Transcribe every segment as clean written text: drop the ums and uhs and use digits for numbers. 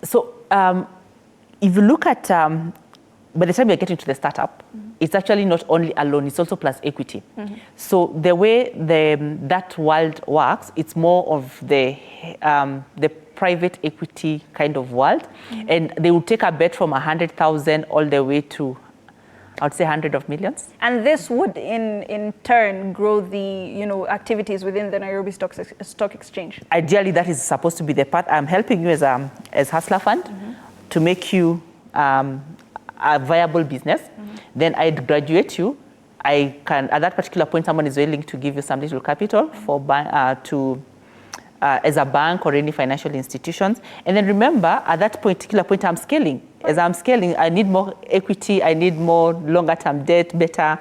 So if you look at, by the time you're getting to the startup, it's actually not only a loan, it's also plus equity. So the way that world works, it's more of the private equity kind of world. And they will take a bet from 100,000 all the way to, I would say, hundreds of millions. And this would in turn grow the activities within the Nairobi Stock Exchange. Ideally, that is supposed to be the path. I'm helping you as Hustler Fund to make you a viable business. Then I'd graduate you. I can, at that particular point, someone is willing to give you some little capital for as a bank or any financial institutions. And then remember, at that particular point, I'm scaling. As I'm scaling, I need more equity, I need more longer term debt, better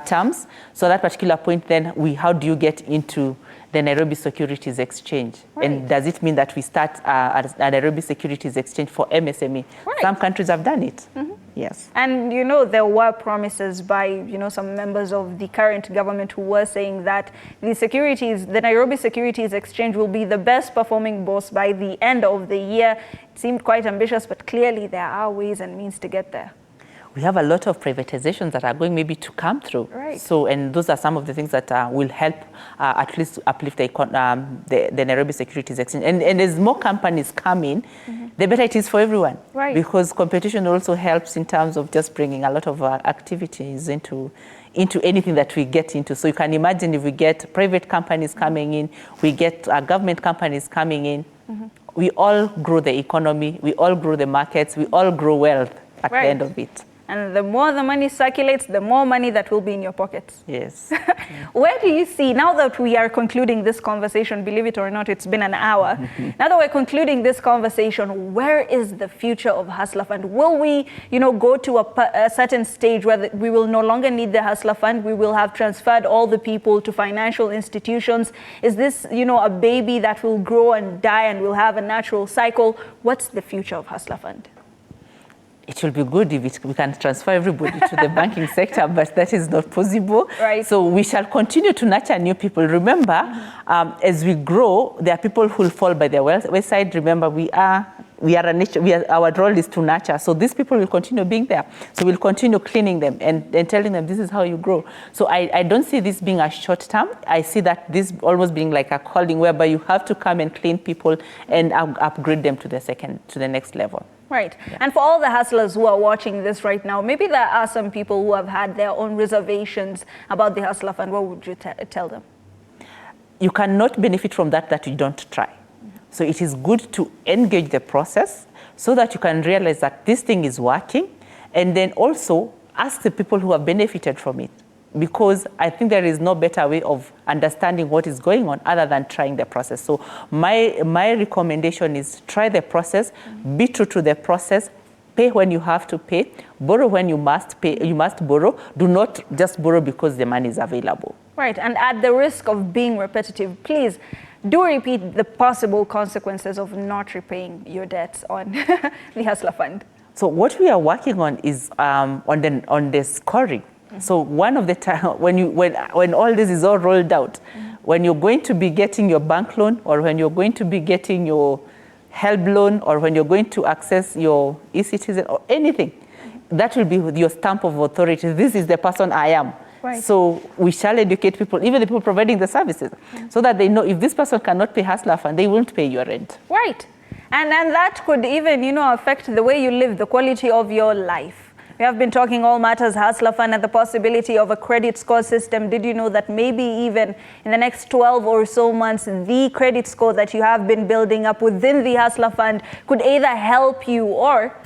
terms. So at that particular point, then how do you get into the Nairobi Securities Exchange? And does it mean that we start a Nairobi Securities Exchange for MSME? Some countries have done it. Yes. And there were promises by some members of the current government who were saying that the Nairobi Securities Exchange will be the best performing bourse by the end of the year. It seemed quite ambitious, but clearly there are ways and means to get there. We have a lot of privatizations that are going maybe to come through. So, and those are some of the things that will help at least uplift the Nairobi Securities Exchange. And as more companies come in, the better it is for everyone. Because competition also helps in terms of just bringing a lot of activities into anything that we get into. So you can imagine if we get private companies coming in, we get government companies coming in, we all grow the economy, we all grow the markets, we all grow wealth at the end of it. And the more the money circulates, the more money that will be in your pockets. Yes. Where do you see, now that we are concluding this conversation, believe it or not, it's been an hour. Now that we're concluding this conversation, where is the future of Hustler Fund? Will we, go to a certain stage where we will no longer need the Hustler Fund? We will have transferred all the people to financial institutions. Is this, a baby that will grow and die and will have a natural cycle? What's the future of Hustler Fund? It will be good if we can transfer everybody to the banking sector, but that is not possible. So we shall continue to nurture new people. Remember, as we grow, there are people who will fall by their wayside. Remember, our role is to nurture. So these people will continue being there. So we'll continue cleaning them and telling them this is how you grow. So I don't see this being a short term. I see that this almost being like a calling whereby you have to come and clean people and upgrade them to the next level. And for all the hustlers who are watching this right now, maybe there are some people who have had their own reservations about the Hustler Fund. What would you tell them? You cannot benefit from that you don't try. So it is good to engage the process so that you can realize that this thing is working, and then also ask the people who have benefited from it. Because I think there is no better way of understanding what is going on other than trying the process. So my recommendation is try the process, be true to the process, pay when you have to pay, borrow when you must pay, you must borrow. Do not just borrow because the money is available. And at the risk of being repetitive, please do repeat the possible consequences of not repaying your debts on the Hustler Fund. So what we are working on is on the scoring. So one of the time when all this is all rolled out, when you're going to be getting your bank loan, or when you're going to be getting your HELB loan, or when you're going to access your e-citizen or anything, that will be with your stamp of authority. This is the person I am. So we shall educate people, even the people providing the services, so that they know if this person cannot pay Hustler Fund, they won't pay your rent. And that could even, affect the way you live, the quality of your life. We have been talking all matters Hustler Fund and the possibility of a credit score system. Did you know that maybe even in the next 12 or so months, the credit score that you have been building up within the Hustler Fund could either help you or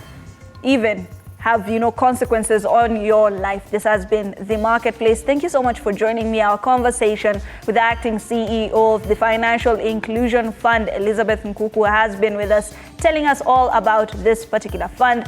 even have, consequences on your life? This has been The Marketplace. Thank you so much for joining me. Our conversation with the acting CEO of the Financial Inclusion Fund, Elizabeth Nkukuu, has been with us, telling us all about this particular fund.